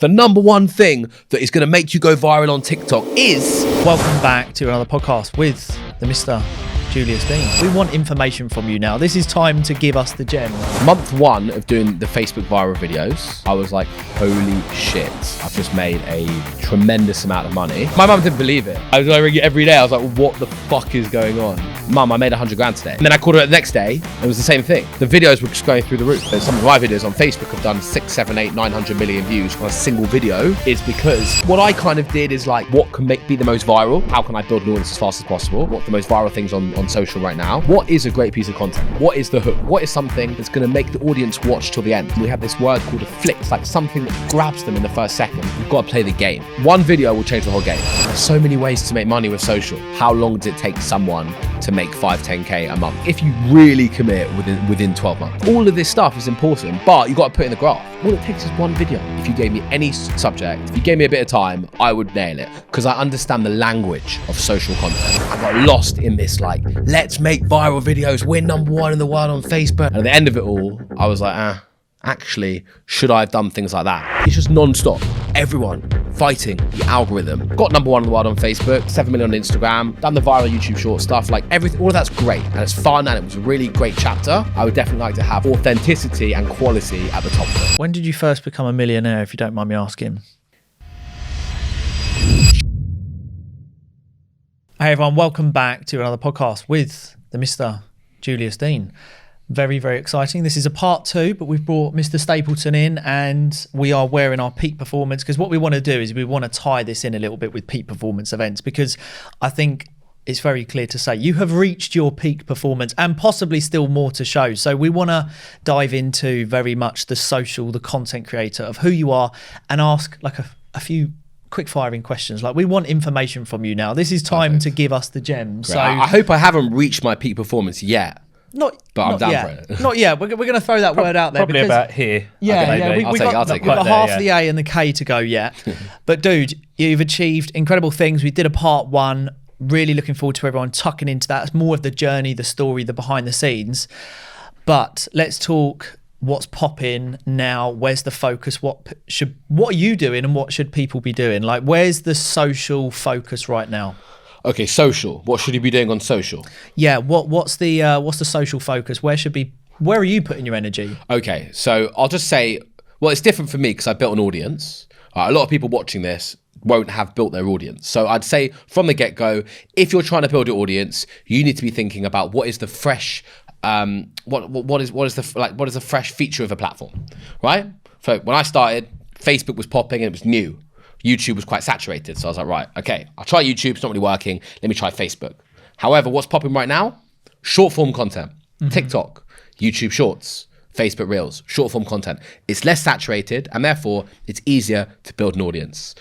The number one thing that is going to make you go viral on TikTok is... Welcome back to another podcast with the Mr. Julius Dein. We want information from you now. This is time to give us the gem. Month one of doing the Facebook viral videos, I was like, holy shit, I've just made a tremendous amount of money. My mum didn't believe it. I was like, ringing every day. I was like, what the fuck is going on? Mum, I made 100 grand today. And then I called her the next day. It was the same thing. The videos were just going through the roof. Some of my videos on Facebook have done 6, 7, 8, 900 million views on a single video. Is because what I kind of did is like, what can be the most viral? How can I build an audience as fast as possible? What are the most viral things on social right now? What is a great piece of content? What is the hook? What is something that's going to make the audience watch till the end? We have this word called a flick. It's like something that grabs them in the first second. You've got to play the game. One video will change the whole game. There's so many ways to make money with social. How long does it take someone to make 5, 10K a month if you really commit within 12 months? All of this stuff is important, but you got to put it in the graph. All it takes is one video. If you gave me any subject, if you gave me a bit of time, I would nail it because I understand the language of social content. I got lost in this like, let's make viral videos. We're number one in the world on Facebook. And at the end of it all, I was like, actually, should I have done things like that? It's just non-stop. Everyone fighting the algorithm. Got number one in the world on Facebook, 7 million on Instagram, done the viral YouTube short stuff, like everything, all of that's great. And it's fun and it was a really great chapter. I would definitely like to have authenticity and quality at the top of it. When did you first become a millionaire, if you don't mind me asking? Hey everyone, welcome back to another podcast with the Mr. Julius Dein. Very, very exciting. This is a part 2, but we've brought Mr. Stapleton in and we are wearing our peak performance because what we want to do is we want to tie this in a little bit with peak performance events because I think it's very clear to say you have reached your peak performance and possibly still more to show. So we want to dive into very much the social, the content creator of who you are and ask like a few quick firing questions. Like we want information from you now. This is time to give us the gems. Great. So I hope I haven't reached my peak performance yet. But I'm down yet. for it. Not yet. We're going to throw that word out there. Probably about here. Yeah, okay, yeah. maybe. We've got there, half yeah. the A and the K to go yet. But dude, you've achieved incredible things. We did a part 1. Really looking forward to everyone tucking into that. It's more of the journey, the story, the behind the scenes. But let's talk what's popping now. Where's the focus? What are you doing and what should people be doing? Like, where's the social focus right now? Okay, social. What should you be doing on social? Yeah, what's the social focus? Where are you putting your energy? Okay, so I'll just say, well, it's different for me because I built an audience. A lot of people watching this won't have built their audience. So I'd say from the get-go, if you're trying to build your audience, you need to be thinking about what is the fresh, what is the fresh feature of a platform, right? So when I started, Facebook was popping and it was new. YouTube was quite saturated. So I was like, right, okay, I'll try YouTube. It's not really working. Let me try Facebook. However, what's popping right now? Short form content, TikTok, YouTube Shorts, Facebook Reels, short form content. It's less saturated and therefore it's easier to build an audience.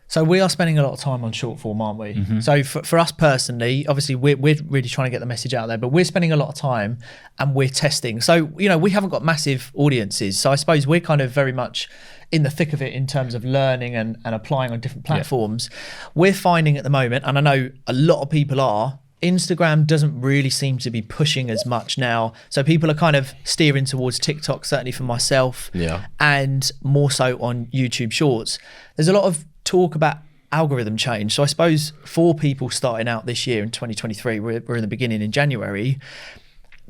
So we are spending a lot of time on short form, aren't we? So for us personally, obviously we're really trying to get the message out there, but we're spending a lot of time and we're testing. So, we haven't got massive audiences. So I suppose we're kind of very much in the thick of it in terms of learning and applying on different platforms. Yeah. We're finding at the moment, and I know a lot of people are, Instagram doesn't really seem to be pushing as much now. So people are kind of steering towards TikTok, certainly for myself, and more so on YouTube Shorts. There's a lot of talk about algorithm change. So I suppose for people starting out this year in 2023, we're in the beginning in January,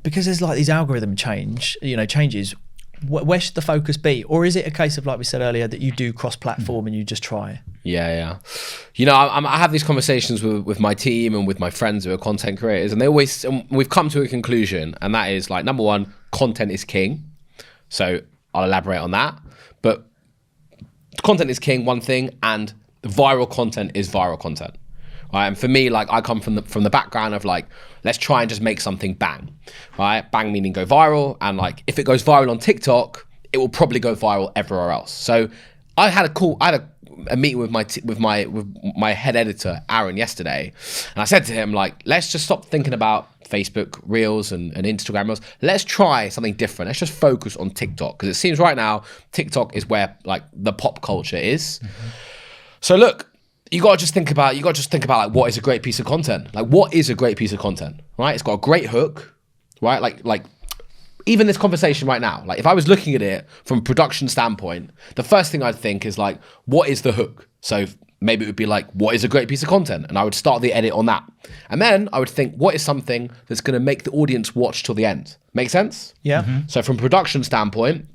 because there's like these algorithm changes. Where should the focus be? Or is it a case of, like we said earlier, that you do cross-platform and you just try? Yeah. I have these conversations with my team and with my friends who are content creators, and we've come to a conclusion, and that is like, number one, content is king. So I'll elaborate on that. But content is king, one thing, and viral content is viral content. Right? And for me, like, I come from the background of like, let's try and just make something bang, right? Bang meaning go viral, and like if it goes viral on TikTok, it will probably go viral everywhere else. So I had a meeting with my head editor Aaron yesterday, and I said to him, like, let's just stop thinking about Facebook Reels and Instagram Reels. Let's try something different. Let's just focus on TikTok, because it seems right now TikTok is where like the pop culture is. So look, you got to just think about like, what is a great piece of content? Like, what is a great piece of content, right? It's got a great hook, right? Like even this conversation right now, like if I was looking at it from a production standpoint, the first thing I'd think is like, what is the hook? So maybe it would be like, what is a great piece of content? And I would start the edit on that. And then I would think, what is something that's going to make the audience watch till the end? Make sense? Yeah. So from a production standpoint,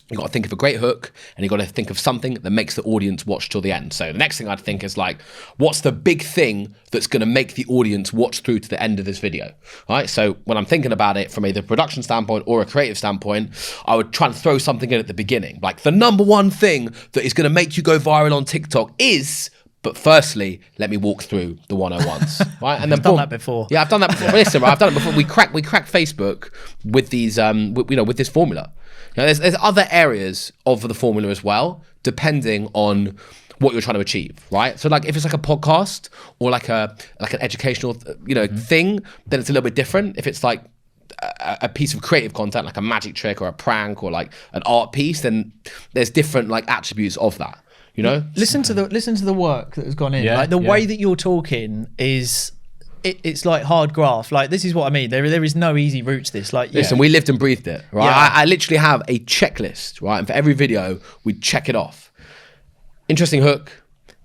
you got to think of a great hook, and you got to think of something that makes the audience watch till the end. So the next thing I'd think is like, what's the big thing that's going to make the audience watch through to the end of this video, right? So when I'm thinking about it from either a production standpoint or a creative standpoint, I would try and throw something in at the beginning. Like the number one thing that is going to make you go viral on TikTok is... But firstly, let me walk through the 101s, right? And then done that before. Yeah, I've done that before. Listen, right, I've done it before. We crack Facebook with these, with this formula. You know, there's other areas of the formula as well, depending on what you're trying to achieve, right? So like if it's like a podcast or like an educational, thing, then it's a little bit different. If it's like a piece of creative content, like a magic trick or a prank or like an art piece, then there's different like attributes of that. You know, listen to the work that has gone in. Like the way that you're talking is, it's like hard graft. Like this is what I mean. There is no easy route to this. Like listen, we lived and breathed it, right? Yeah. I literally have a checklist, right? And for every video, we check it off. Interesting hook.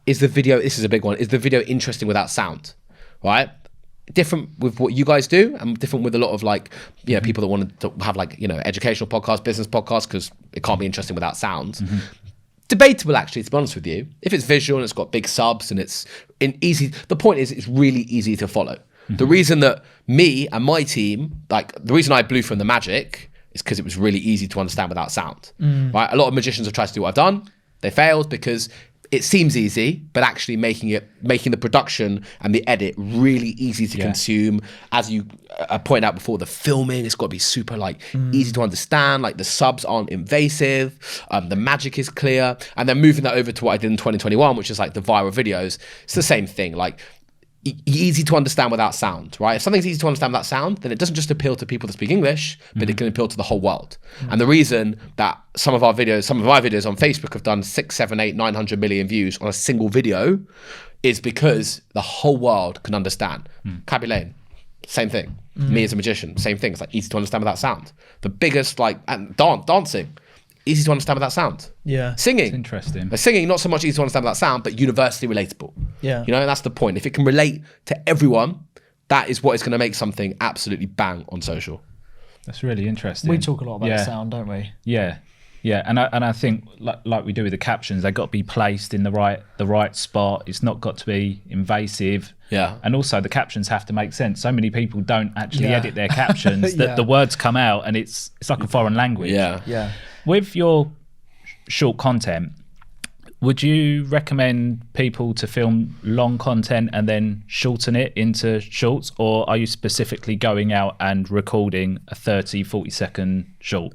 Is the video? This is a big one. Is the video interesting without sound? Right? Different with what you guys do, and different with a lot of like, people that want to have like, educational podcasts, business podcasts, because it can't be interesting without sound. Debatable, actually, to be honest with you. If it's visual and it's got big subs and it's easy, the point is it's really easy to follow. The reason that me and my team, like the reason I blew from the magic is because it was really easy to understand without sound. Right? A lot of magicians have tried to do what I've done. They failed because it seems easy, but actually making the production and the edit really easy to consume. As you pointed out before, the filming, it's got to be super like easy to understand. Like the subs aren't invasive, the magic is clear, and then moving that over to what I did in 2021, which is like the viral videos. It's the same thing. Like easy to understand without sound, right? If something's easy to understand without sound, then it doesn't just appeal to people that speak English, but it can appeal to the whole world. And the reason that some of my videos on Facebook have done 6, 7, 8, 900 million views on a single video is because the whole world can understand. Cabby Lane, same thing. Me as a magician, same thing. It's like easy to understand without sound. The biggest and dancing, easy to understand without sound. Yeah. Singing. It's interesting. Singing, not so much easy to understand without sound, but universally relatable. Yeah. And that's the point. If it can relate to everyone, that is what is going to make something absolutely bang on social. That's really interesting. We talk a lot about sound, don't we? Yeah. Yeah, and I think like we do with the captions, they've got to be placed in the right spot. It's not got to be invasive. Yeah. And also the captions have to make sense. So many people don't actually edit their captions that the words come out and it's like a foreign language. Yeah. Yeah. With your short content, would you recommend people to film long content and then shorten it into shorts, or are you specifically going out and recording a 30-40 second short?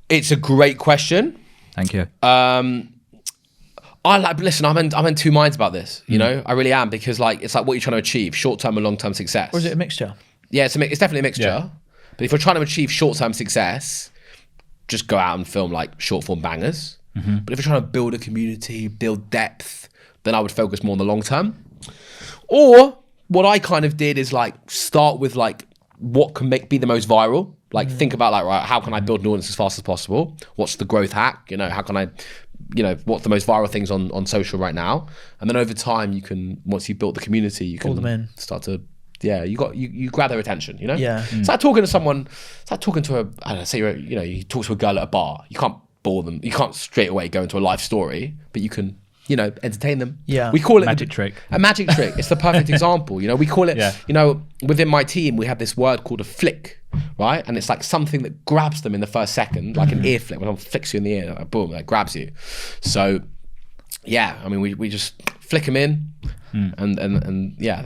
It's a great question. Thank you. Listen, I'm in two minds about this, I really am, because like it's like what you're trying to achieve, short-term and long-term success. Or is it a mixture? Yeah, it's definitely a mixture. Yeah. But if you're trying to achieve short-term success, just go out and film like short-form bangers. But if you're trying to build a community, build depth, then I would focus more on the long-term. Or what I kind of did is like start with like what can be the most viral. Like think about like, right, how can I build an audience as fast as possible? What's the growth hack? How can I, what's the most viral things on social right now? And then over time, you can, once you've built the community, you can pull them in. Start to, you grab their attention, Yeah. Start talking to someone, I don't know, say you talk to a girl at a bar. You can't bore them. You can't straight away go into a life story, but you can, entertain them. Yeah. We call it Magic trick. A magic trick. It's the perfect example. We call it, within my team, we have this word called a flick, right? And it's like something that grabs them in the first second, like an ear flick. When someone flicks you in the ear, like, boom, that grabs you. So, yeah, I mean, we just flick them in. And yeah,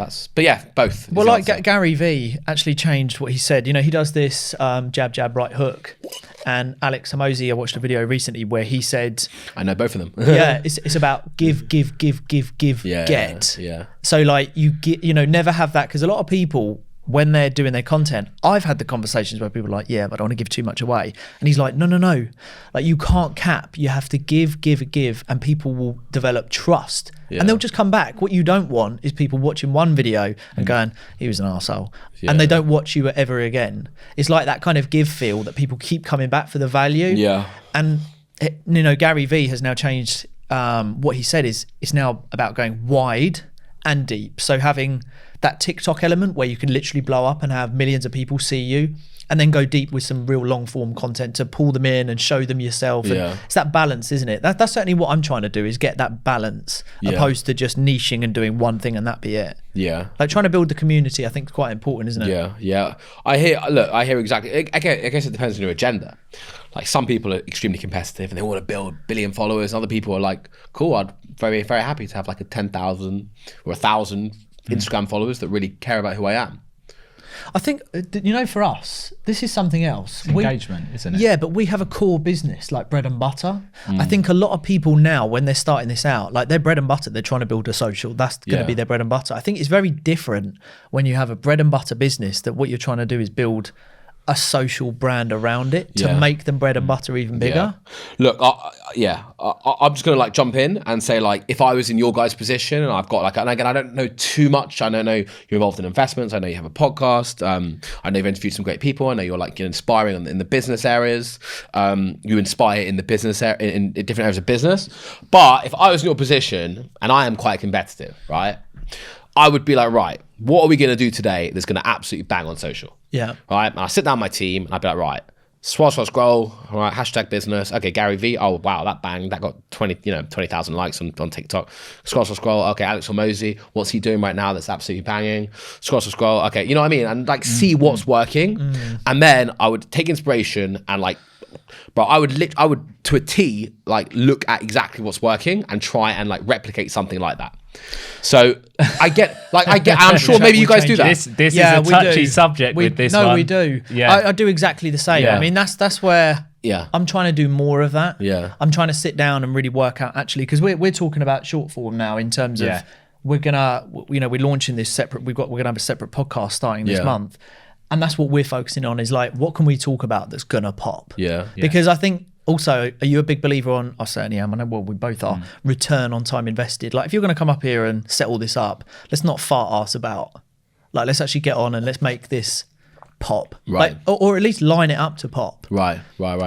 both. Well, like Gary V actually changed what he said. He does this jab, jab, right hook. And Alex Hamosi, I watched a video recently where he said, I know both of them. Yeah, it's about give, get. Yeah. So like you get, never have that, because a lot of people when they're doing their content, I've had the conversations where people are like, yeah, but I don't want to give too much away. And he's like, no. Like, you can't cap. You have to give, and people will develop trust. Yeah. And they'll just come back. What you don't want is people watching one video and going, he was an arsehole. Yeah. And they don't watch you ever again. It's like that kind of give feel that people keep coming back for the value. Yeah. And, Gary Vee has now changed what he said is it's now about going wide and deep. So having that TikTok element where you can literally blow up and have millions of people see you, and then go deep with some real long form content to pull them in and show them yourself. And it's that balance, isn't it? That's certainly what I'm trying to do, is get that balance opposed to just niching and doing one thing and that be it. Yeah. Like, trying to build the community, I think, is quite important, isn't it? Yeah. I hear exactly. I guess it depends on your agenda. Like, some people are extremely competitive and they want to build billion followers. Other people are like, cool, I'd very, very happy to have like a 10,000 or 1,000 Instagram followers that really care about who I am. I think, for us, this is something else. Engagement, isn't it? Yeah, but we have a core business, like bread and butter. I think a lot of people now, when they're starting this out, like, their bread and butter, they're trying to build a social. That's going to be their bread and butter. I think it's very different when you have a bread and butter business, that what you're trying to do is build a social brand around it to make them bread and butter even bigger. Look, I'm just gonna like jump in and say, like, if I was in your guys' position and I've got like, and again, I don't know too much. I don't know you're involved in investments. I know you have a podcast. I know you've interviewed some great people. I know you're inspiring in the business areas. You inspire in the business in different areas of business. But if I was in your position, and I am quite competitive, right, I would be like, right, what are we gonna do today that's gonna absolutely bang on social? Yeah. Right. And I sit down with my team and I'd be like, right, scroll. All right. Hashtag business. Okay. Gary Vee. Oh, wow. That banged. That got 20,000 likes on TikTok. Scroll. Okay. Alex Hormozy. What's he doing right now that's absolutely banging? Scroll. Okay. You know what I mean? And like, see what's working. And then I would take inspiration and like, bro, I would to a T, like, look at exactly what's working and try and like replicate something like that. So I'm sure maybe you guys do that. This is a touchy subject with this one. No, we do. Yeah. I do exactly the same. I mean, that's where I'm trying to do more of that. Yeah. I'm trying to sit down and really work out, actually, because we're talking about short form now in terms of we're launching this separate, we're gonna have a separate podcast starting this month. And that's what we're focusing on, is like, what can we talk about that's gonna pop? Yeah. Because I think, also, are you a big believer on, I certainly am, I know, well, we both are, return on time invested? Like, if you're going to come up here and set all this up, let's not fart ass about. Like, let's actually get on and let's make this pop. Right. Like, or at least line it up to pop. Right.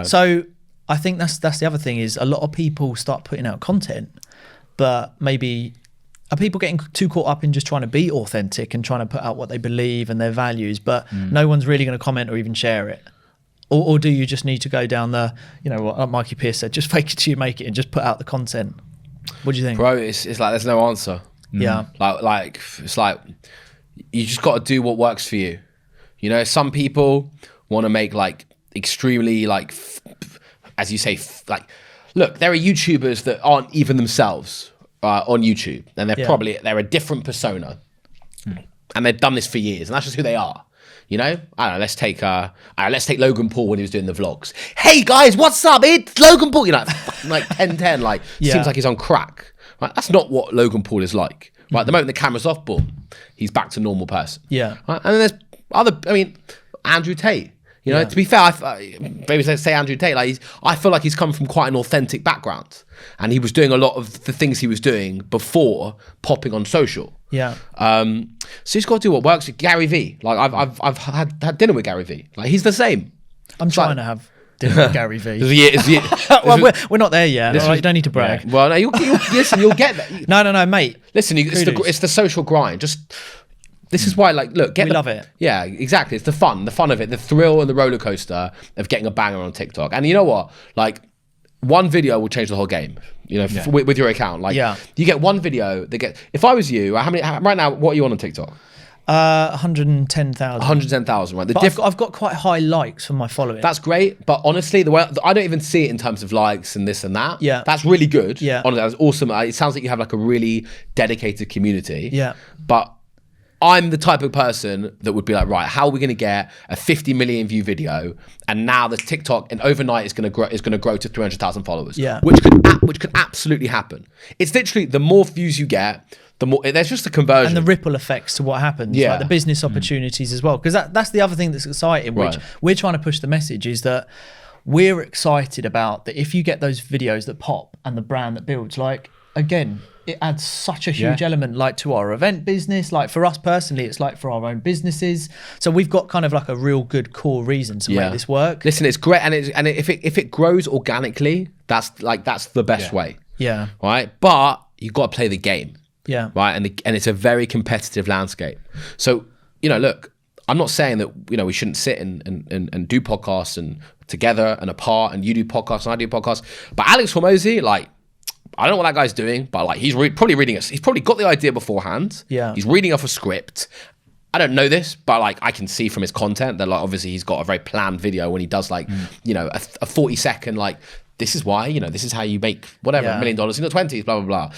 So I think that's the other thing, is a lot of people start putting out content, but maybe are people getting too caught up in just trying to be authentic and trying to put out what they believe and their values, but no one's really going to comment or even share it? Or do you just need to go down the, what Mikey Pierce said, just fake it till you make it and just put out the content? What do you think? Bro, it's like there's no answer. Yeah. Like it's like you just got to do what works for you. Some people want to make like extremely like, as you say, like, look, there are YouTubers that aren't even themselves on YouTube, and they're a different persona, and they've done this for years, and that's just who they are. I don't know, let's take Logan Paul when he was doing the vlogs. Hey guys, what's up? It's Logan Paul. Like 10-10, like seems like he's on crack. Right? That's not what Logan Paul is like. Right? The moment the camera's off, boom, he's back to normal person. Yeah. Right? And then there's Andrew Tate. To be fair, maybe say Andrew Tate, like, I feel like he's come from quite an authentic background, and he was doing a lot of the things he was doing before popping on social. Yeah. So he's got to do what works. Gary Vee, like I've had dinner with Gary Vee. Like, he's the same. I'm trying to have dinner with Gary Vee. Well, we're not there yet. You don't need to brag. Yeah. Well, no, listen, you'll get that. No, mate. Listen, it's the social grind. This is why, like, look, we love it. Yeah, exactly. It's the fun of it, the thrill and the roller coaster of getting a banger on TikTok. And you know what? Like, one video will change the whole game. With your account. Like, you get one video that get. If I was you, right now? What are you on TikTok? 110,000. 110,000, right? But I've got quite high likes for my following. That's great, but honestly, the way I don't even see it in terms of likes and this and that. Yeah, that's really good. Yeah, honestly, that's awesome. It sounds like you have like a really dedicated community. Yeah, but I'm the type of person that would be like, right, how are we going to get a 50 million view video, and now the TikTok, and overnight is going to grow to 300,000 followers. Yeah, which could absolutely happen. It's literally, the more views you get, the more there's just a conversion and the ripple effects to what happens, Yeah. like the business opportunities as well. Because that's the other thing that's exciting, which Right. we're trying to push the message is that we're excited about that. If you get those videos that pop and the brand that builds, like again, it adds such a huge element, like to our event business, like for us personally, it's like for our own businesses. So we've got kind of like a real good core reason to make this work. Listen, it's great, and if it grows organically, that's the best way. Yeah. Right, but you got to play the game. Yeah. Right, and it's a very competitive landscape. So look, I'm not saying that we shouldn't sit and do podcasts and together and apart, and you do podcasts and I do podcasts. But Alex Hormozy, like, I don't know what that guy's doing, but like he's probably reading us. He's probably got the idea beforehand. Yeah. He's reading off a script. I don't know this, but like I can see from his content that like obviously he's got a very planned video when he does like a 40-second like. This is why, this is how you make whatever, $1 million in the 20s, blah, blah, blah.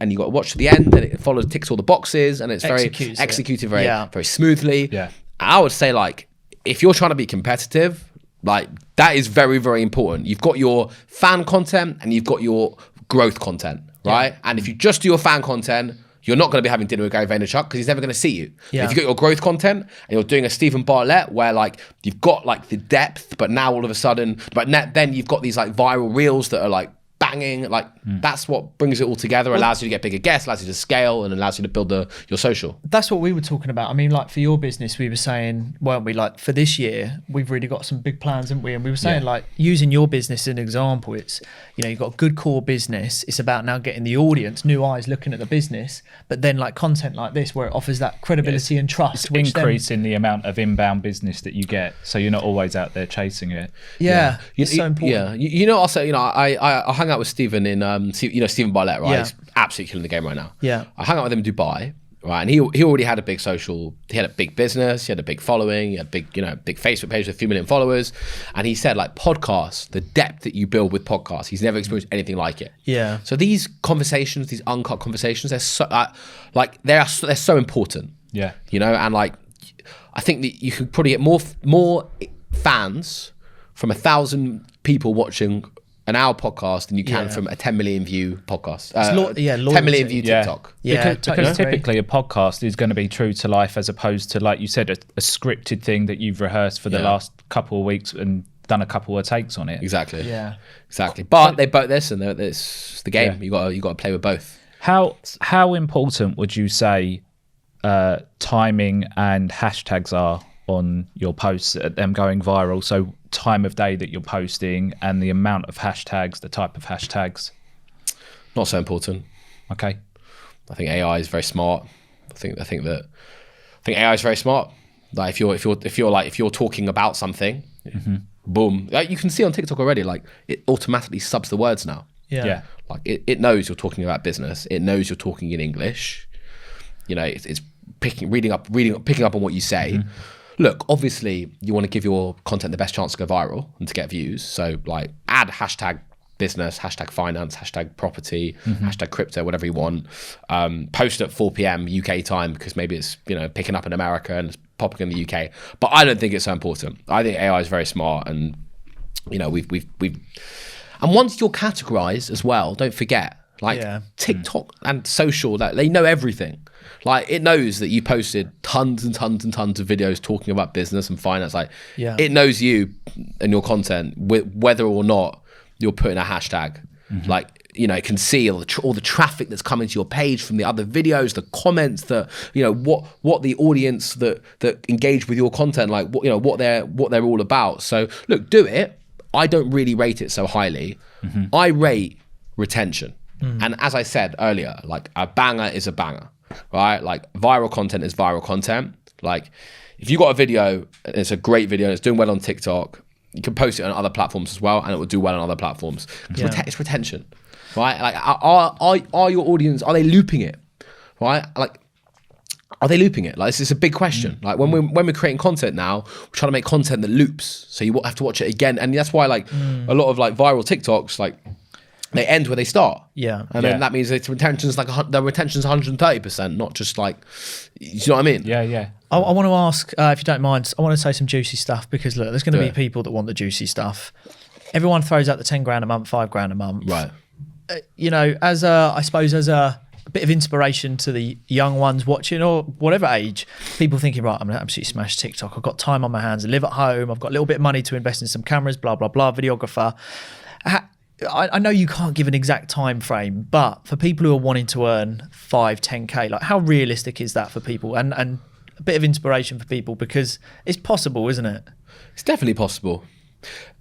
And you got to watch to the end and it ticks all the boxes and it's executed very smoothly. Yeah. I would say like, if you're trying to be competitive, like that is very, very important. You've got your fan content and you've got your growth content, right? Yeah. And if you just do your fan content, you're not going to be having dinner with Gary Vaynerchuk because he's never going to see you. Yeah. If you got your growth content and you're doing a Stephen Bartlett where like you've got like the depth, but now all of a sudden, then you've got these like viral reels that are like banging, like that's what brings it all together, allows you to get bigger guests, allows you to scale, and allows you to build your social. That's what we were talking about. I mean, like for your business, we were saying, weren't we, like for this year, we've really got some big plans, haven't we? And we were saying like using your business as an example, it's, you've got a good core business. It's about now getting the audience, new eyes looking at the business, but then like content like this, where it offers that credibility and trust. It's increasing the amount of inbound business that you get. So you're not always out there chasing it. Yeah. It's so important. Yeah. Also, I hung out with Stephen in, Stephen Bartlett, right? Yeah. He's absolutely killing the game right now. Yeah. I hung out with him in Dubai, right? And he already had a big social, he had a big business, he had a big following, he had a big Facebook page with a few million followers. And he said like podcasts, the depth that you build with podcasts, he's never experienced anything like it. Yeah. So these conversations, these uncut conversations, they're so, they're so important. Yeah. And like, I think that you could probably get more fans from 1,000 people watching an hour podcast than you can from a 10 million view podcast. 10 million view TikTok. Yeah, because typically a podcast is going to be true to life as opposed to, like you said, a scripted thing that you've rehearsed for the last couple of weeks and done a couple of takes on it. Exactly. Yeah. Exactly. But they both this, and it's the game. Yeah. You got to play with both. How important would you say timing and hashtags are on your posts, at them going viral? So time of day that you're posting and the amount of hashtags, the type of hashtags. Not so important. Okay. I think AI is very smart. I think AI is very smart. Like if you're talking about something, boom. Like you can see on TikTok already, like it automatically subs the words now. Yeah. Like it knows you're talking about business. It knows you're talking in English. It's picking up on what you say. Look, obviously you want to give your content the best chance to go viral and to get views. So like add hashtag business, hashtag finance, hashtag property, hashtag crypto, whatever you want. Post at 4 p.m. UK time because maybe it's picking up in America and it's popping in the UK. But I don't think it's so important. I think AI is very smart, and we've and once you're categorized as well, don't forget TikTok and social, that they know everything. Like it knows that you posted tons and tons and tons of videos talking about business and finance. Like it knows you and your content, whether or not you're putting a hashtag. Like it can see all the traffic that's coming to your page from the other videos, the comments, that what the audience that engage with your content, like what they're all about. So look, do it. I don't really rate it so highly. I rate retention. And as I said earlier, like a banger is a banger. Right, like viral content is viral content. Like if you got a video and it's a great video and it's doing well on TikTok, you can post it on other platforms as well and it will do well on other platforms. It's retention, right? Like are your audience, are they looping it, right? Like are they looping it? Like this is a big question. Like when we're creating content now, we're trying to make content that loops, so you have to watch it again. And that's why like a lot of like viral TikToks, like they end where they start. Yeah. And then that means its retention's like the retention's 130%, not just like, you know what I mean? Yeah, yeah. I want to ask, if you don't mind, I want to say some juicy stuff, because look, there's going to be people that want the juicy stuff. Everyone throws out the 10 grand a month, 5 grand a month. Right. As a bit of inspiration to the young ones watching, or whatever age, people thinking, right, I'm gonna absolutely smash TikTok. I've got time on my hands. I live at home. I've got a little bit of money to invest in some cameras, blah, blah, blah, videographer. I know you can't give an exact time frame, but for people who are wanting to earn 5, 10K, like how realistic is that for people? And a bit of inspiration for people, because it's possible, isn't it? It's definitely possible.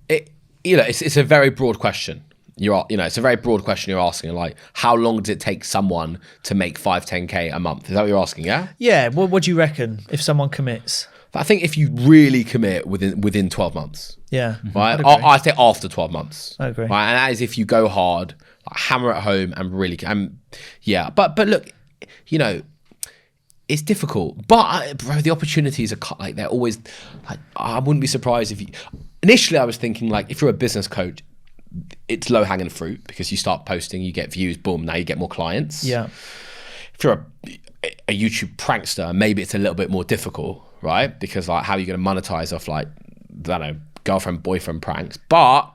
It's a very broad question. It's a very broad question you're asking. Like, how long does it take someone to make 5, 10K a month? Is that what you're asking? Yeah. Yeah. Well, what do you reckon if someone commits? I think if you really commit within 12 months. Yeah. Right. I say after 12 months. I agree. Right. And that is if you go hard, like, hammer at home, and really, yeah. But look, it's difficult. But bro, the opportunities are like, they're always like, I wouldn't be surprised if you. Initially, I was thinking, like, if you're a business coach, it's low hanging fruit because you start posting, you get views, boom, now you get more clients. Yeah. If you're a YouTube prankster, maybe it's a little bit more difficult, right? Because like, how are you going to monetize off, like, I don't know, girlfriend, boyfriend pranks? But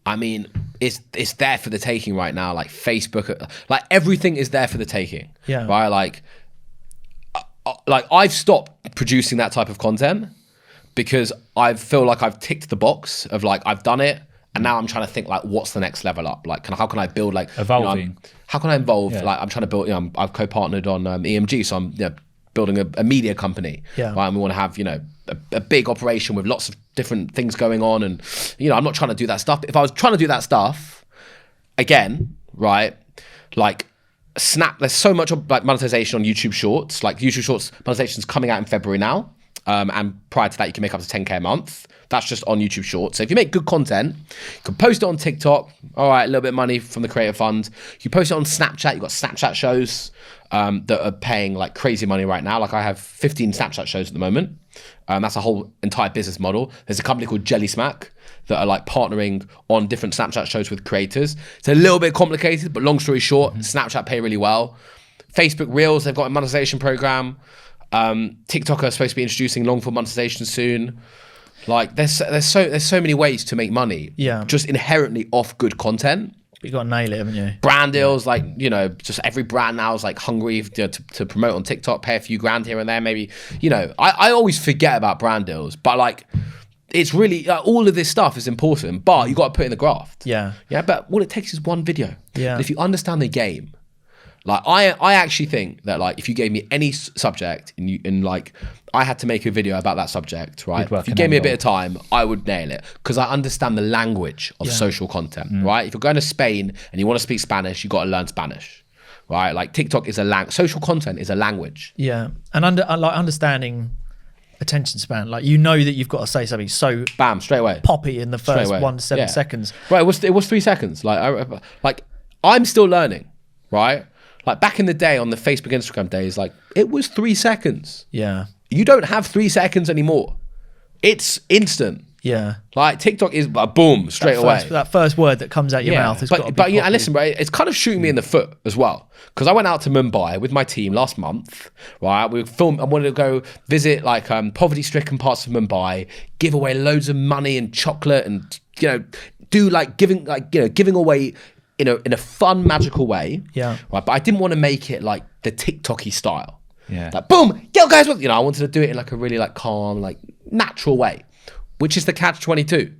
I mean, it's there for the taking right now. Like Facebook, like everything is there for the taking. Yeah. Right. Like I've stopped producing that type of content because I feel like I've ticked the box of, like, I've done it. And now I'm trying to think, like, what's the next level up? Like, how can I build, like, evolving? How can I evolve? Yeah. Like, I'm trying to build. I've co-partnered on EMG, so I'm building a media company. Yeah. Right, and we want to have a big operation with lots of different things going on. And I'm not trying to do that stuff. If I was trying to do that stuff, again, right, like Snap, there's so much like monetization on YouTube Shorts. Like YouTube Shorts monetization is coming out in February now, and prior to that, you can make up to 10K a month. That's just on YouTube Shorts. So if you make good content, you can post it on TikTok. All right, a little bit of money from the Creator Fund. You post it on Snapchat. You've got Snapchat shows that are paying like crazy money right now. Like I have 15 Snapchat shows at the moment. That's a whole entire business model. There's a company called Jelly Smack that are like partnering on different Snapchat shows with creators. It's a little bit complicated, but long story short, Snapchat pay really well. Facebook Reels, they've got a monetization program. TikTok are supposed to be introducing long form monetization soon. Like there's so many ways to make money. Yeah. Just inherently off good content. You got to nail it, haven't you? Brand deals, like, just every brand now is like hungry to promote on TikTok, pay a few grand here and there, maybe. I always forget about brand deals, but like, it's really all of this stuff is important, but you got to put in the graft. Yeah. Yeah. But all it takes is one video. Yeah. And if you understand the game, like I actually think that, like, if you gave me any subject and like I had to make a video about that subject, right? If you gave me a bit of time, I would nail it because I understand the language of social content, right? If you're going to Spain and you want to speak Spanish, you got to learn Spanish, right? Like TikTok is social content is a language. Yeah, and understanding attention span, like that you've got to say something so bam straight away, poppy in the first 1 to 7 seconds. Right, it was 3 seconds. Like I'm still learning, right? Like back in the day on the Facebook, Instagram days, like it was 3 seconds. Yeah. You don't have 3 seconds anymore. It's instant. Yeah. Like TikTok is boom, straight away. That first word that comes out your mouth has got to be But and listen, bro, it's kind of shooting me in the foot as well. Because I went out to Mumbai with my team last month, right? I wanted to go visit like poverty-stricken parts of Mumbai, give away loads of money and chocolate and, do like giving away in a fun, magical way. Yeah. Right. But I didn't want to make it like the TikTok-y style. Yeah. Like, boom, yo guys, I wanted to do it in like a really like calm, like natural way, which is the catch-22,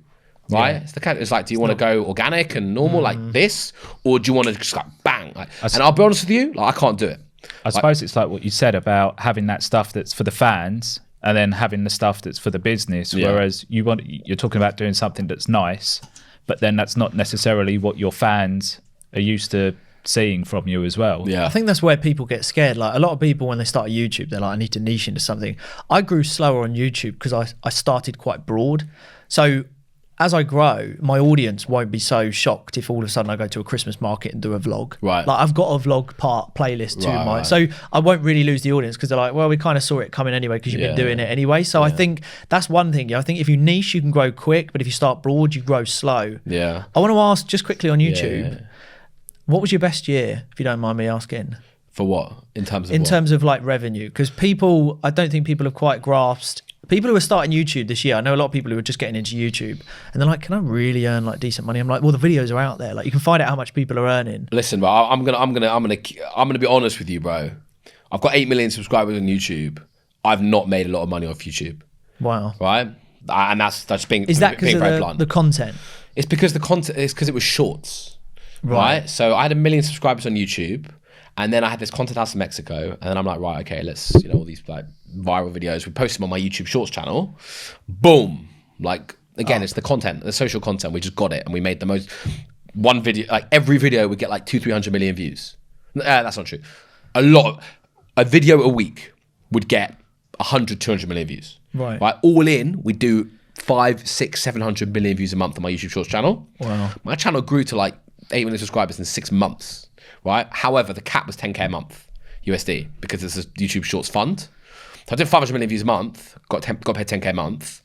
right? Yeah. It's the catch. It's like, do you want to go organic and normal like this, or do you want to just like bang? Like, and I'll be honest with you, like I can't do it. I suppose it's like what you said about having that stuff that's for the fans and then having the stuff that's for the business. Yeah. Whereas you're talking about doing something that's nice, but then that's not necessarily what your fans are used to seeing from you as well. Yeah. I think that's where people get scared. Like a lot of people, when they start YouTube, they're like, I need to niche into something. I grew slower on YouTube because I started quite broad. So as I grow, my audience won't be so shocked if all of a sudden I go to a Christmas market and do a vlog. Right. Like I've got a vlog playlist to mine. So I won't really lose the audience because they're like, well, we kind of saw it coming anyway because you've been doing it anyway. So I think that's one thing. I think if you niche, you can grow quick, but if you start broad, you grow slow. Yeah. I want to ask just quickly on YouTube, what was your best year, if you don't mind me asking? For what? In terms of in what? terms of like revenue, because I don't think people have quite grasped. People who are starting YouTube this year, I know a lot of people who are just getting into YouTube, and they're like, "Can I really earn like decent money?" I'm like, "Well, the videos are out there. Like, you can find out how much people are earning." Listen, bro, I'm gonna be honest with you, bro. I've got 8 million subscribers on YouTube. I've not made a lot of money off YouTube. Wow. Right, and that's being Is that because very of blunt. the content? It's because the content. It's because it was shorts. Right. So I had 1 million subscribers on YouTube. And then I had this content house in Mexico, and then I'm like, right, okay, let's, all these like viral videos. We post them on my YouTube Shorts channel. Boom! Like again, it's the content, the social content. We just got it, and we made the most. One video, like every video, would get like 200-300 million views. That's not true. A video a week would get 100-200 million views. Right. All in, we do 500-700 million views a month on my YouTube Shorts channel. Wow. My channel grew to like 8 million subscribers in 6 months. Right. However, the cap was 10K a month USD because it's a YouTube Shorts fund. So I did 500 million views a month, got paid 10K a month.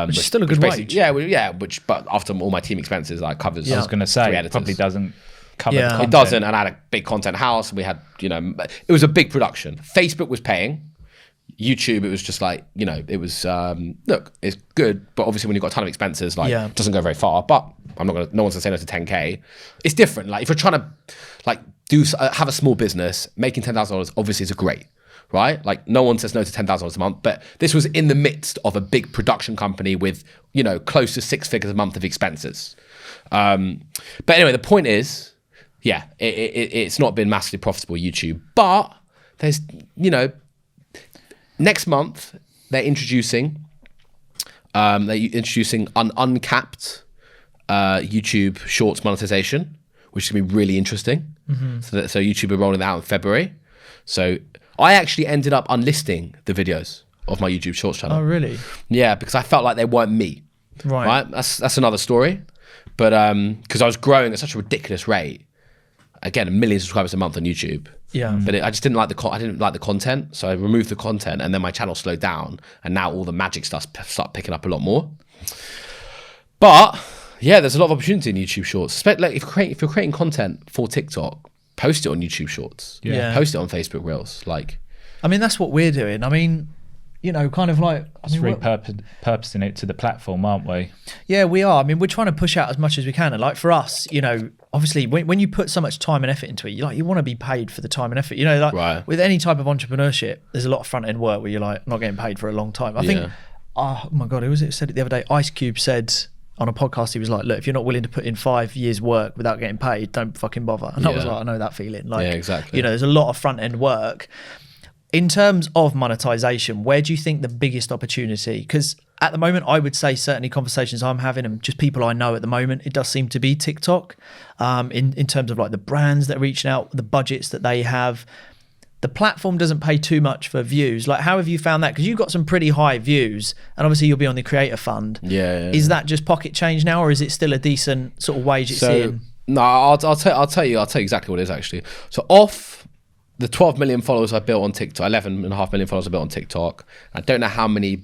Which is still a good wage. Yeah, but after all my team expenses, like covers. I was going to say, it probably doesn't cover the content. It doesn't, and I had a big content house. We had, it was a big production. Facebook was paying. YouTube, it was just like, it was, look, it's good, but obviously when you've got a ton of expenses, like, it doesn't go very far, but no one's gonna say no to 10K. It's different. Like, if you're trying to, like, have a small business, making $10,000 obviously is great, right? Like, no one says no to $10,000 a month, but this was in the midst of a big production company with, close to 6 figures a month of expenses. But anyway, the point is, it's not been massively profitable, YouTube, but there's, next month, they're introducing uncapped YouTube Shorts monetization, which is going to be really interesting. Mm-hmm. So YouTube are rolling that out in February. So I actually ended up unlisting the videos of my YouTube Shorts channel. Oh, really? Yeah, because I felt like they weren't me. Right? That's another story. But because I was growing at such a ridiculous rate, again, 1 million subscribers a month on YouTube. Yeah. But I just didn't like the content, so I removed the content, and then my channel slowed down, and now all the magic stuff started picking up a lot more. But yeah, there's a lot of opportunity in YouTube Shorts. Like if you're creating content for TikTok, post it on YouTube Shorts. Yeah. Post it on Facebook Reels. Like, I mean, that's what we're doing. I mean, kind of like repurposing it to the platform, aren't we? Yeah, we are. I mean, we're trying to push out as much as we can. And like for us, obviously when you put so much time and effort into it, you want to be paid for the time and effort. With any type of entrepreneurship, there's a lot of front end work where you're like not getting paid for a long time. I think, oh my God, who was it said it the other day? Ice Cube said on a podcast, he was like, look, if you're not willing to put in 5 years work without getting paid, don't fucking bother. And I was like, I know that feeling. Like, exactly. There's a lot of front end work. In terms of monetization, where do you think the biggest opportunity? Because at the moment, I would say certainly conversations I'm having and just people I know at the moment, it does seem to be TikTok. In terms of like the brands that are reaching out, the budgets that they have. The platform doesn't pay too much for views. Like, how have you found that? Because you've got some pretty high views, and obviously you'll be on the creator fund. Yeah. Is that just pocket change now, or is it still a decent sort of wage it's in? No, I'll tell you exactly what it is actually. So off the 12 million followers I built on TikTok, 11.5 million followers I built on TikTok, I don't know how many,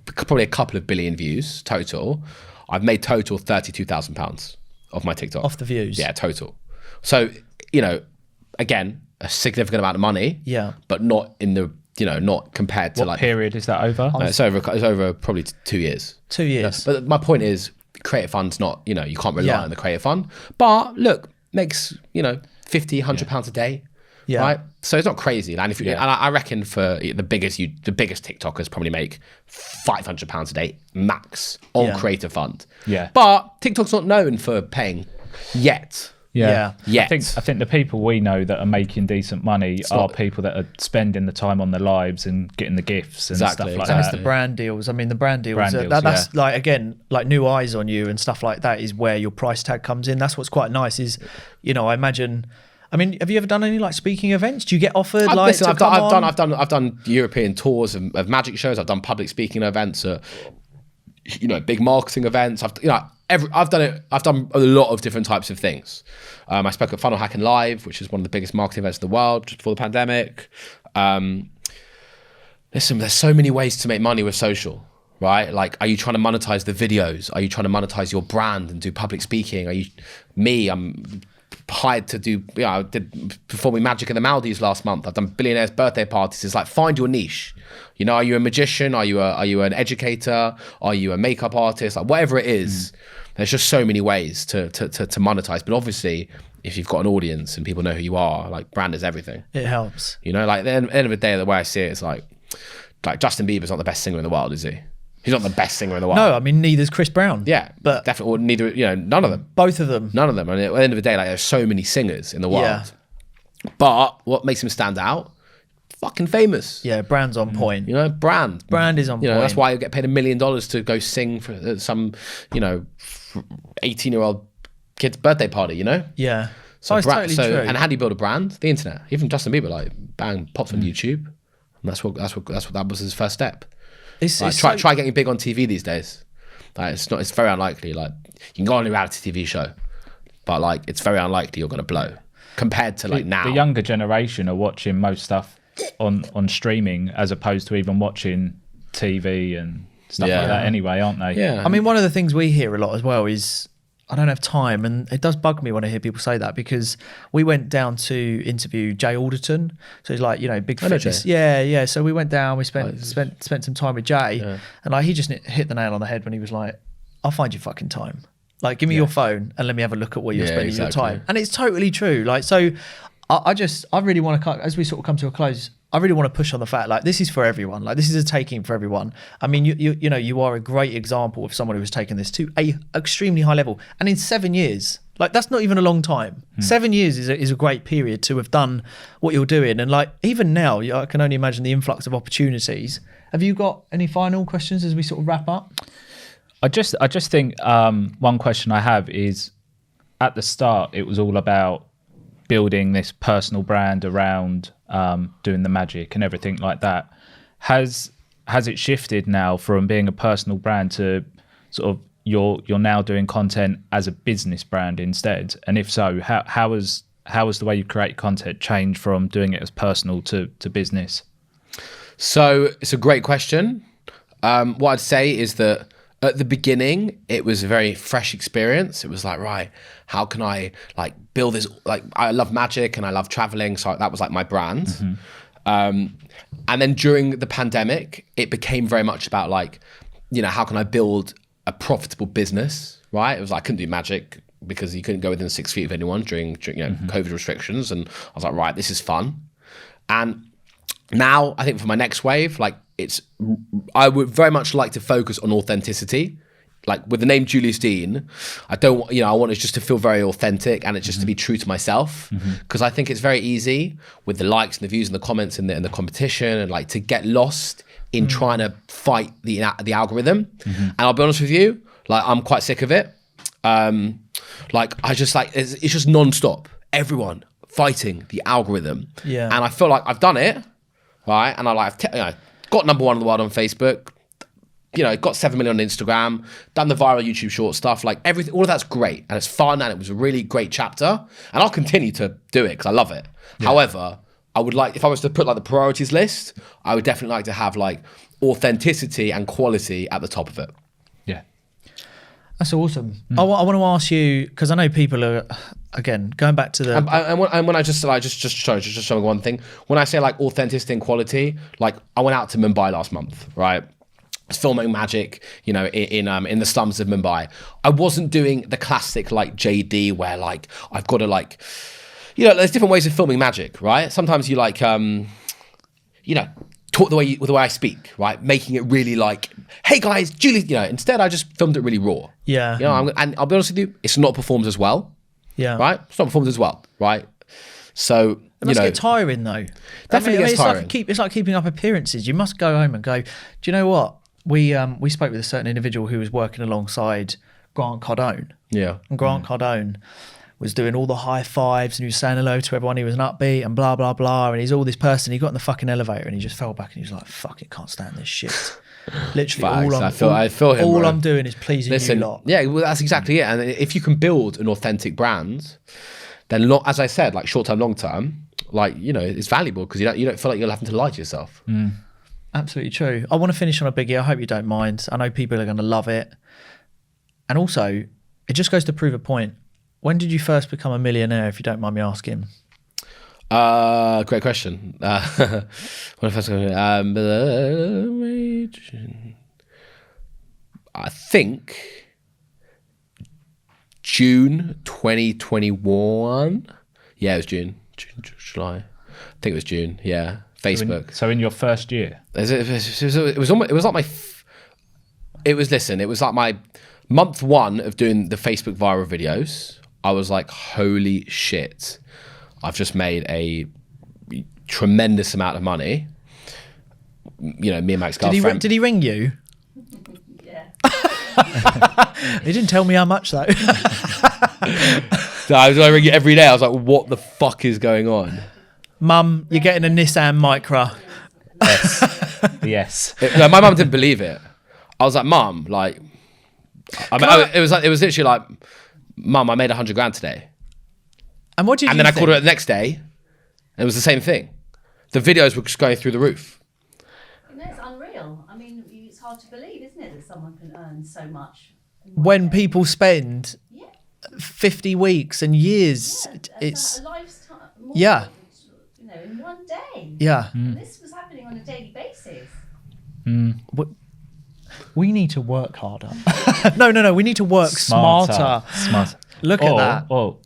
probably a couple of billion views total. I've made total £32,000 off my TikTok. Off the views? Yeah, total. So, again, a significant amount of money. Yeah. But not in the, not compared to what like... period is that over? It's over probably 2 years. 2 years. But my point is, creative fund's not, you can't rely on the creative fund. But look, makes, 50, £100 a day. Yeah. Right. So it's not crazy. And and I reckon for the biggest TikTokers probably make £500 a day max on creative fund. Yeah. But TikTok's not known for paying yet. Yeah. Yet. I think the people we know that are making decent money are people that are spending the time on their lives and getting the gifts and stuff like that. And it's the brand deals. I mean, the brand deals. That's like, again, like new eyes on you and stuff like that is where your price tag comes in. That's what's quite nice is, I imagine... I mean, have you ever done any like speaking events? Do you get offered I've done European tours of magic shows. I've done public speaking events, big marketing events. I've done a lot of different types of things. I spoke at Funnel Hacking Live, which is one of the biggest marketing events in the world just before the pandemic. Listen, there's so many ways to make money with social, right? Like, are you trying to monetize the videos? Are you trying to monetize your brand and do public speaking? I'm hired to do, I did performing magic in the Maldives last month. I've done billionaires' birthday parties. It's like, find your niche. You know, are you a magician? Are you an educator? Are you a makeup artist? Like whatever it is, there's just so many ways to monetize. But obviously, if you've got an audience and people know who you are, like brand is everything. It helps. You know, like at the end of the day, the way I see it is like Justin Bieber's not the best singer in the world, is he? He's not the best singer in the world. No, I mean, neither's Chris Brown. Yeah, but definitely, or neither, you know, none of them. Both of them. None of them. And at the end of the day, like there's so many singers in the world. Yeah. But what makes him stand out? Fucking famous. Yeah, brand's on point. You know, brand. Brand is on You know, point. that's why you get paid $1 million to go sing for some, you know, 18-year-old kid's birthday party, you know? Yeah. So it's totally true. And how do you build a brand? The internet. Even Justin Bieber, like, bang, pops on YouTube. And that was his first step. Like, try getting big on TV these days. Like, it's very unlikely. Like, you can go on a reality TV show, but like it's very unlikely you're gonna blow compared to like now. The younger generation are watching most stuff on streaming as opposed to even watching TV and stuff like that anyway, aren't they? Yeah. I mean, one of the things we hear a lot as well is I don't have time, and it does bug me when I hear people say that, because we went down to interview Jay Alderton, so he's like, you know, big fitness. Yeah. So we went down, we spent some time with Jay, and like he just hit the nail on the head when he was like, "I'll find you fucking time. Like, give me your phone and let me have a look at where you're spending your time." And it's totally true. Like, so I really want to, as we sort of come to a close, I really want to push on the fact, like, this is for everyone. Like, this is a taking for everyone. I mean, you know, you are a great example of someone who has taken this to a extremely high level. And in 7 years, like, that's not even a long time. 7 years is a great period to have done what you're doing. And like, even now, I can only imagine the influx of opportunities. Have you got any final questions as we sort of wrap up? I just think one question I have is, at the start, it was all about building this personal brand around doing the magic and everything like that. Has it shifted now from being a personal brand to sort of you're now doing content as a business brand instead? And if so, how has the way you create content changed from doing it as personal to business? So it's a great question. What I'd say is that at the beginning, it was a very fresh experience. It was like, right, how can I like build this? Like, I love magic and I love traveling, so that was like my brand. And then during the pandemic, it became very much about like, you know, how can I build a profitable business? Right? It was like I couldn't do magic because you couldn't go within 6 feet of anyone during you know COVID restrictions, and I was like, right, this is fun. And now I think for my next wave, like I would very much like to focus on authenticity. Like with the name Julius Dein, I want it just to feel very authentic, and it's just to be true to myself. Because I think it's very easy with the likes and the views and the comments and the competition, and like to get lost in trying to fight the algorithm. And I'll be honest with you, like I'm quite sick of it. Like I just like it's just non-stop. Everyone fighting the algorithm. Yeah. And I feel like I've done it, right? And I've got #1 in the world on Facebook. You know, got 7 million on Instagram, done the viral YouTube short stuff, like everything, all of that's great. And it's fun, and it was a really great chapter. And I'll continue to do it because I love it. Yeah. However, I would like, if I was to put like the priorities list, I would definitely like to have like authenticity and quality at the top of it. Yeah. That's awesome. I want to ask you, because I know people are, again, going back to the... And when I just showing one thing, when I say like authenticity and quality, like I went out to Mumbai last month, right? Filming magic, you know, in the slums of Mumbai. I wasn't doing the classic like JD where like I've got to like, you know, there's different ways of filming magic, right? Sometimes you like, you know, talk the way I speak, right? Making it really like, hey guys, Julie, you know. Instead, I just filmed it really raw. Yeah. You know, and I'll be honest with you, it's not performed as well. Yeah. Right. It's not performed as well, right? So. It must get tiring though. Definitely gets tiring. It's like keeping up appearances. You must go home and go, do you know what? We spoke with a certain individual who was working alongside Grant Cardone. Yeah. And Grant Cardone was doing all the high fives, and he was saying hello to everyone. He was an upbeat and blah, blah, blah. And he's all this person. He got in the fucking elevator and he just fell back and he was like, fuck it, can't stand this shit. Literally, I feel him, all I'm doing is pleasing you lot. Yeah, well, that's exactly it. And if you can build an authentic brand, then as I said, like short term, long term, like, you know, it's valuable because you don't feel like you're having to lie to yourself. Absolutely true. I want to finish on a biggie. I hope you don't mind. I know people are going to love it. And also, it just goes to prove a point. When did you first become a millionaire, if you don't mind me asking? Great question. When I first I think June 2021. Yeah, it was June, July. I think it was June. Yeah, Facebook. So in your first year, It was almost. It was like my. It was like my month one of doing the Facebook viral videos. I was like, holy shit, I've just made a tremendous amount of money. You know, me and my ex-girlfriend. Did he ring you? Yeah. He didn't tell me how much though. So I was like ringing every day. I was like, what the fuck is going on? Mum, you're getting a Nissan Micra. yes. No, my mum didn't believe it. I was like, Mum, like, it was literally like, Mum, I made 100 grand today. And what did you And then I think? called her the next day, and it was the same thing. The videos were just going through the roof. You know, it's unreal. I mean, it's hard to believe, isn't it, that someone can earn so much? When people spend Yeah. 50 weeks and years, Yeah, it's a lifetime. More Yeah. You know, in one day. yeah. And this was happening on a daily basis. We need to work harder. No. We need to work smarter. Smarter. Look at that. Oh,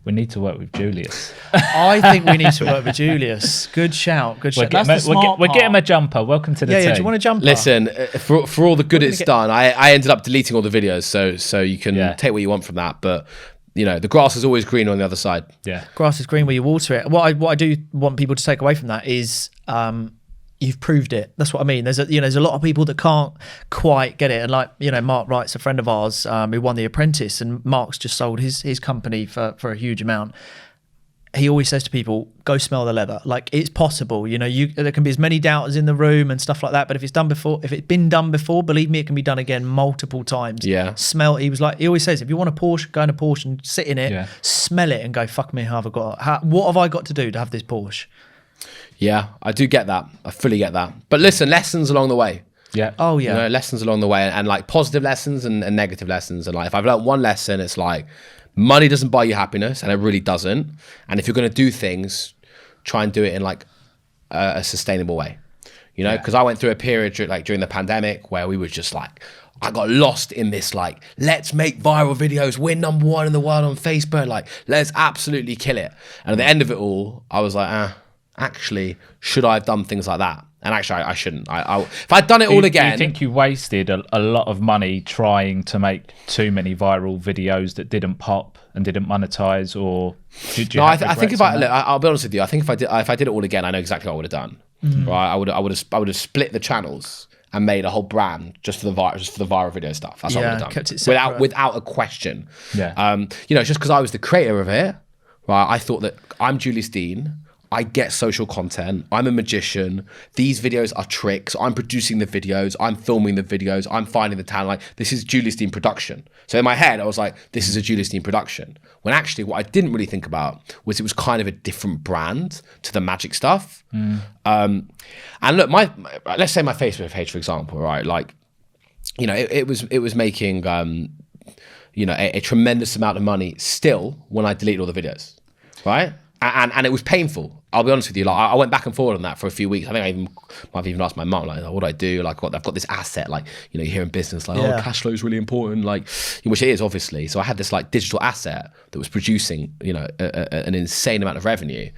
we need to work with Julius. I think we need to work with Julius. Good shout. Good shout. That's the smart we'll get him a part. jumper. Welcome to the Yeah, team. do you want to jump? Listen, for all the good it's done, I ended up deleting all the videos, so you can Yeah. take what you want from that. But you know, the grass is always green on the other side. Yeah. Grass is green where you water it. What I do want people to take away from that is you've proved it. That's what I mean. There's a lot of people that can't quite get it. And like, Mark Wright's a friend of ours who won The Apprentice, and Mark's just sold his company for a huge amount. He always says to people, go smell the leather. Like, it's possible, there can be as many doubters in the room and stuff like that. But if it's been done before, believe me, it can be done again multiple times. Yeah. Smell. He always says, if you want a Porsche, go in a Porsche and sit in it, Yeah. smell it and go, fuck me, what have I got to do to have this Porsche? Yeah, I do get that. I fully get that. But listen, lessons along the way. Yeah. Oh yeah. You know, lessons along the way, and like positive lessons and negative lessons. And like, if I've learned one lesson, it's like, money doesn't buy you happiness, and it really doesn't. And if you're going to do things, try and do it in like a sustainable way. Because I went through a period during the pandemic where we were just like, I got lost in this like, let's make viral videos, we're number one in the world on Facebook, like let's absolutely kill it. And at the end of it all, I was like, actually, should I have done things like that? And actually, I shouldn't. If I'd done it all again... Do you think you wasted a lot of money trying to make too many viral videos that didn't pop and didn't monetize, or did you? No, have I think regrets on that? I'll be honest with you. I think if I did it all again, I know exactly what I would have done. Right? I would have split the channels and made a whole brand just for the viral video stuff. That's what I would have done. Kept it separate. Without a question. Yeah. Just because I was the creator of it, right? I thought that I'm Julius Dein. I get social content. I'm a magician. These videos are tricks. I'm producing the videos. I'm filming the videos. I'm finding the talent. Like, this is Julius Dein production. So in my head, I was like, this is a Julius Dein production. When actually what I didn't really think about was it was kind of a different brand to the magic stuff. And look, let's say my Facebook page, for example, right? Like, it was making, a tremendous amount of money still when I deleted all the videos, right? And it was painful. I'll be honest with you. Like, I went back and forward on that for a few weeks. I think I might have even asked my mum, like, what do I do? Like, I've got this asset, like, you hear in business, like, cash flow is really important, like, which it is, obviously. So I had this like digital asset that was producing, an insane amount of revenue.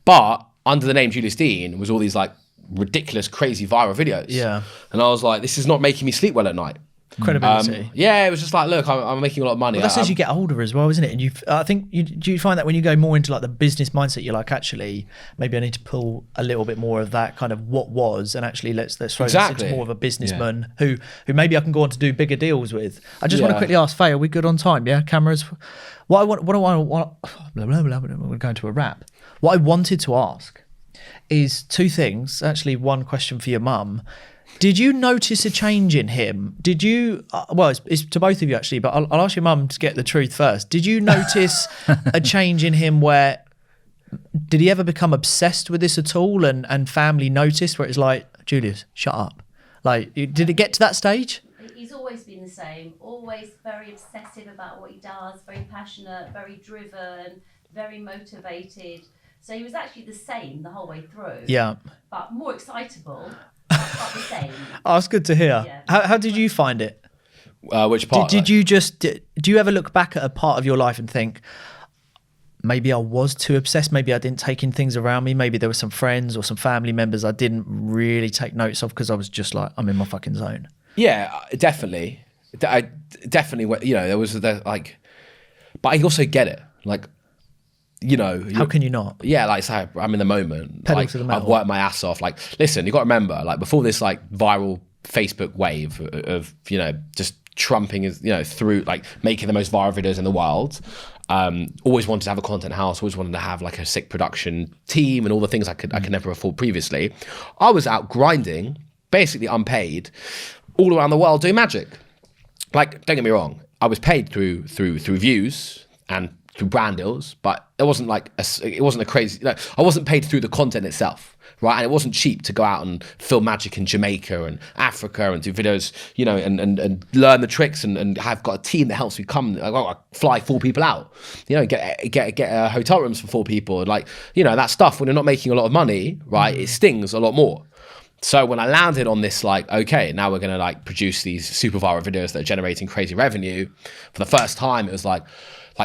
But under the name Julius Dein was all these like ridiculous, crazy viral videos. Yeah. And I was like, this is not making me sleep well at night. Credibility. It was just like, look, I'm making a lot of money. Well, that's as you get older as well, isn't it? And I think do you find that when you go more into like the business mindset, you're like, actually, maybe I need to pull a little bit more of that kind of what was, and actually let's throw this into more of a businessman who maybe I can go on to do bigger deals with. I just want to quickly ask Faye, are we good on time? Yeah, cameras. What do I want? Blah blah blah. We're going to a wrap. What I wanted to ask is two things. Actually, one question for your mum. Did you notice a change in him? Did you, it's to both of you actually, but I'll ask your mum to get the truth first. Did you notice a change in him where, did he ever become obsessed with this at all and family noticed where it's like, Julius, shut up? Like, did it get to that stage? He he's always been the same, always very obsessive about what he does, very passionate, very driven, very motivated. So he was actually the same the whole way through. Yeah. But more excitable, but the same. Oh, it's good to hear. Yeah. How did you find it? Which part? Did you just, do you ever look back at a part of your life and think, maybe I was too obsessed, maybe I didn't take in things around me, maybe there were some friends or some family members I didn't really take notes of because I was just like, I'm in my fucking zone? Yeah, definitely. I definitely, you know, there was like, but I also get it. Like, you know, How can you not? Yeah, like so I'm in the moment. Pedal Like, to the metal. I've worked my ass off. Like, listen, you got to remember, like before this like viral Facebook wave of you know just trumping is, you know, through like making the most viral videos in the world. Always wanted to have a content house. Always wanted to have like a sick production team and all the things I could never afford previously. I was out grinding, basically unpaid, all around the world doing magic. Like, don't get me wrong, I was paid through views and through brand deals, but it wasn't like it wasn't a crazy. Like, I wasn't paid through the content itself, right? And it wasn't cheap to go out and film magic in Jamaica and Africa and do videos, you know, and learn the tricks and have got a team that helps me come. I fly 4 people out, you know, get hotel rooms for 4 people, like, you know, that stuff. When you're not making a lot of money, right, it stings a lot more. So when I landed on this, like, okay, now we're gonna like produce these super viral videos that are generating crazy revenue, for the first time, it was like,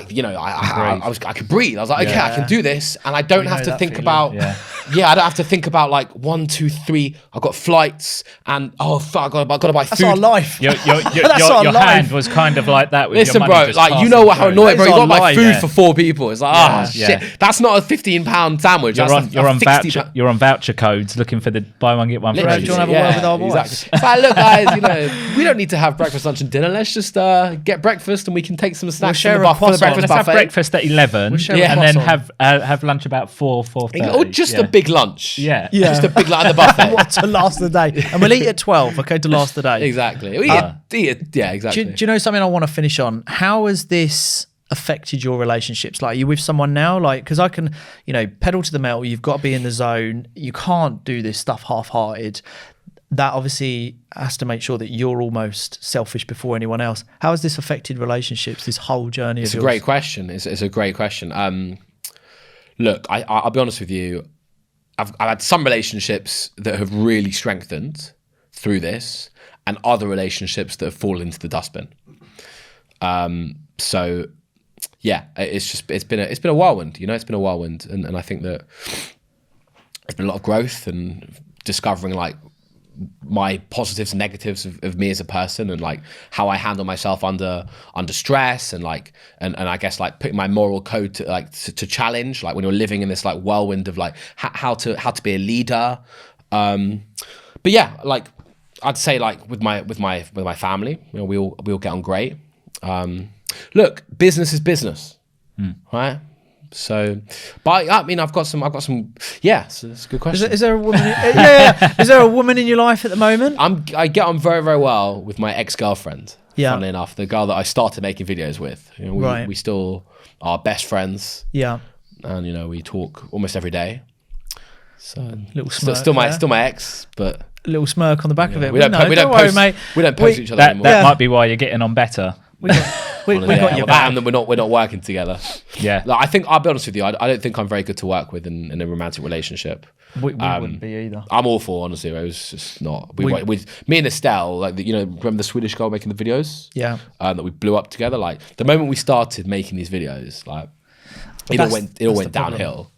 you know, I could breathe. I was like, okay, I can do this, and I don't have to think about, I don't have to think about like 1, 2, 3. I've got flights, and oh fuck, I got to buy food. That's our life. Your our life. hand was kind of like that. With Listen, your money bro, just like, you passing know how through. annoying, bro. You That's got to buy our food life. for 4 people. It's like, shit. That's not a £15 sandwich. You're That's on a voucher. You're on voucher codes, looking for the buy one get one free. Do you want to have a word with our boys? Exactly. It's like, look, guys, you know, we don't need to have breakfast, lunch, and dinner. Let's just get breakfast, and we can take some snacks share from the a for the croissant. breakfast Let's have buffet. breakfast at 11, share a and then croissant. have lunch about 4:30. Or just a big lunch. Yeah. Just a big lunch at the buffet. What, to last the day? And we'll eat at 12, okay, to last the day. Exactly. Yeah, exactly. Do you know something I want to finish on? How has this affected your relationships? Like, are you with someone now? Like, because I can, you know, pedal to the metal, you've got to be in the zone. You can't do this stuff half-hearted. That obviously has to make sure that you're almost selfish before anyone else. How has this affected relationships, this whole journey? It's a great question. It's a great question. Look, I'll be honest with you. I've had some relationships that have really strengthened through this, and other relationships that have fallen into the dustbin. So yeah, it's been a whirlwind. You know, it's been a whirlwind, and I think that there's been a lot of growth and discovering like my positives and negatives of me as a person, and like how I handle myself under stress, and like and I guess like putting my moral code to challenge, like when you're living in this like whirlwind of like how to be a leader. But yeah, like I'd say like with my family, you know, we all get on great. Look, business is business, right? So, but I mean, I've got some. Yeah, so it's a good question. Is there a woman? Is there a woman in your life at the moment? I get on very, very well with my ex-girlfriend. Yeah. Funnily enough, the girl that I started making videos with. You know, we still are best friends. Yeah. And you know, we talk almost every day. So Little smirk still my there. ex, but A little smirk on the back of it. we don't worry, mate. post each other That anymore. might be why you're getting on better. We got your back. And then we're not working together. Yeah. Like, I think I'll be honest with you. I don't think I'm very good to work with in a romantic relationship. We wouldn't be either. I'm awful, honestly. It was just not. Me and Estelle, like you know, remember the Swedish girl making the videos? Yeah. That we blew up together. Like the moment we started making these videos, like it all went the downhill,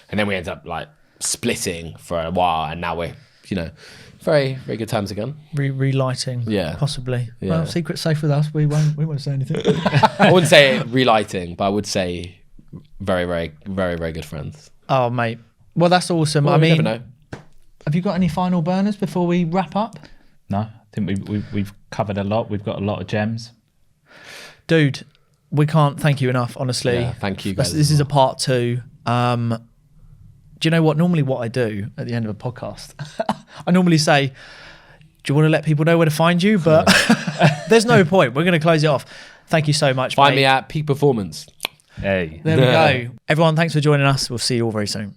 and then we ended up like splitting for a while, and now we're, you know, very, very good times again. Relighting, Yeah. possibly. Yeah. Well, secret's safe with us. We won't say anything. I wouldn't say relighting, but I would say very, very, very, very good friends. Oh, mate. Well, that's awesome. Well, I you mean, never know. have you got any final burners before we wrap up? No, I think we've covered a lot. We've got a lot of gems. Dude, we can't thank you enough, honestly. Yeah, thank you guys. This is a part 2. Do you know what? Normally what I do at the end of a podcast, I normally say, do you want to let people know where to find you? But there's no point. We're going to close it off. Thank you so much, Find mate. me at Peak Performance. Hey. There we go. Everyone, thanks for joining us. We'll see you all very soon.